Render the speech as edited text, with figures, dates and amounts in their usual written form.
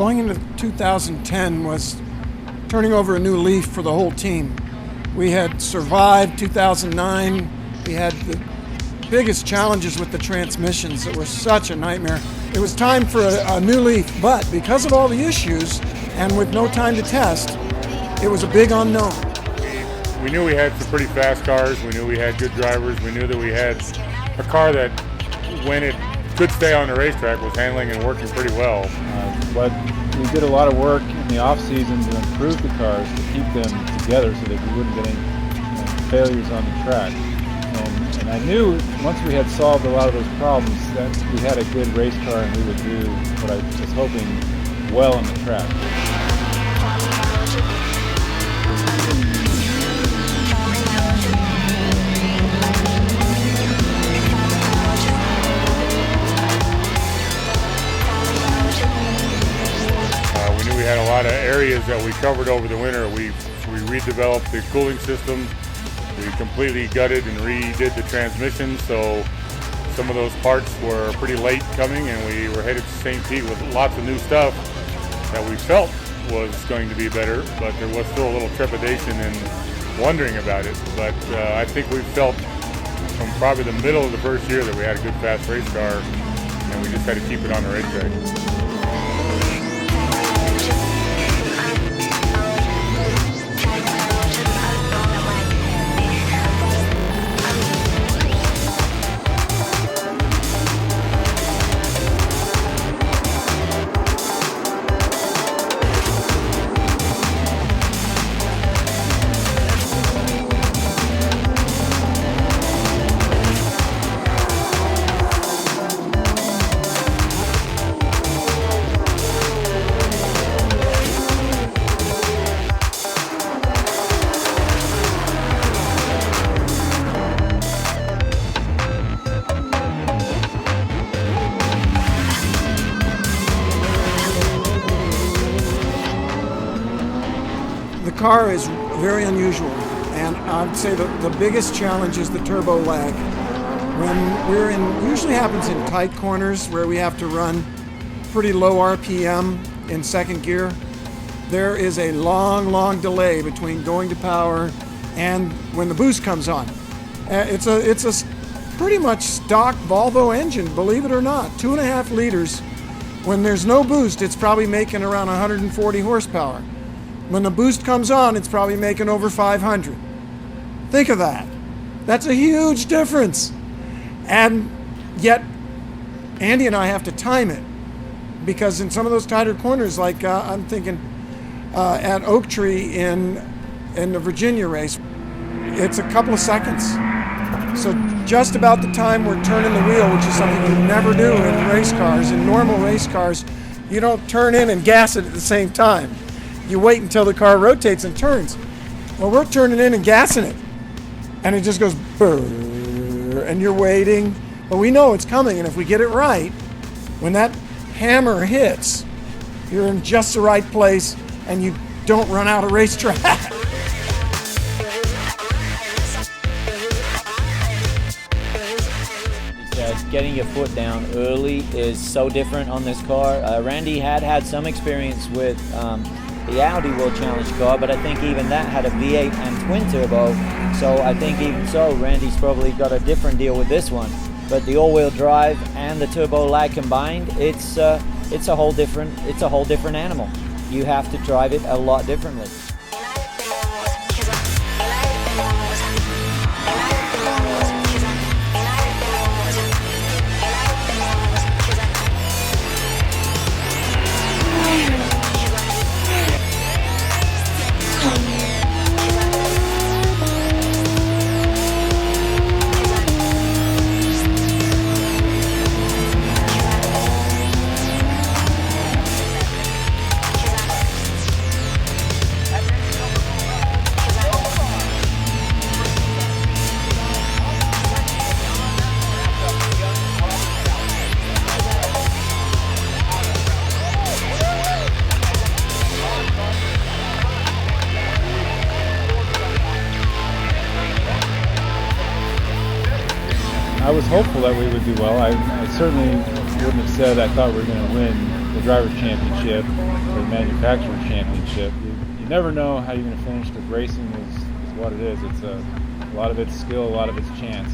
Going into 2010 was turning over a new leaf for the whole team. We had survived 2009. We had the biggest challenges with the transmissions that were such a nightmare. It was time for a new leaf, but because of all the issues and with no time to test, it was a big unknown. We knew we had some pretty fast cars. We knew we had good drivers. We knew that we had a car that, when it could stay on the racetrack, was handling and working pretty well. But we did a lot of work in the off season to improve the cars, to keep them together so that we wouldn't get any failures on the track. And I knew once we had solved a lot of those problems that we had a good race car and we would do what I was hoping well on the track. We knew we had a lot of areas that we covered over the winter. We redeveloped the cooling system. We completely gutted and redid the transmission, so some of those parts were pretty late coming, and we were headed to St. Pete with lots of new stuff that we felt was going to be better, but there was still a little trepidation and wondering about it. But I think we felt from probably the middle of the first year that we had a good fast race car, and we just had to keep it on the racetrack. The car is very unusual, and I'd say the biggest challenge is the turbo lag. Usually happens in tight corners where we have to run pretty low RPM in second gear. There is a long delay between going to power and when the boost comes on. It's a pretty much stock Volvo engine, believe it or not, 2.5 liters. When there's no boost, it's probably making around 140 horsepower. When the boost comes on, it's probably making over 500. Think of that. That's a huge difference. And yet, Andy and I have to time it, because in some of those tighter corners, like I'm thinking at Oak Tree in the Virginia race, it's a couple of seconds. So just about the time we're turning the wheel, which is something you never do in race cars. In normal race cars, you don't turn in and gas it at the same time. You wait until the car rotates and turns. Well, we're turning in and gassing it, and it just goes brrr, and you're waiting. But we know it's coming, and if we get it right, when that hammer hits, you're in just the right place, and you don't run out of racetrack. Getting your foot down early is so different on this car. Randy had some experience with the Audi World Challenge car, but I think even that had a V8 and twin turbo, so I think even so Randy's probably got a different deal with this one. But the all-wheel drive and the turbo lag combined, it's a whole different animal. You have to drive it a lot differently. I was hopeful that we would do well. I certainly wouldn't have said I thought we were going to win the Driver Championship or the Manufacturer Championship. You never know how you're going to finish, because racing is what it is. It's a lot of it's skill, a lot of it's chance.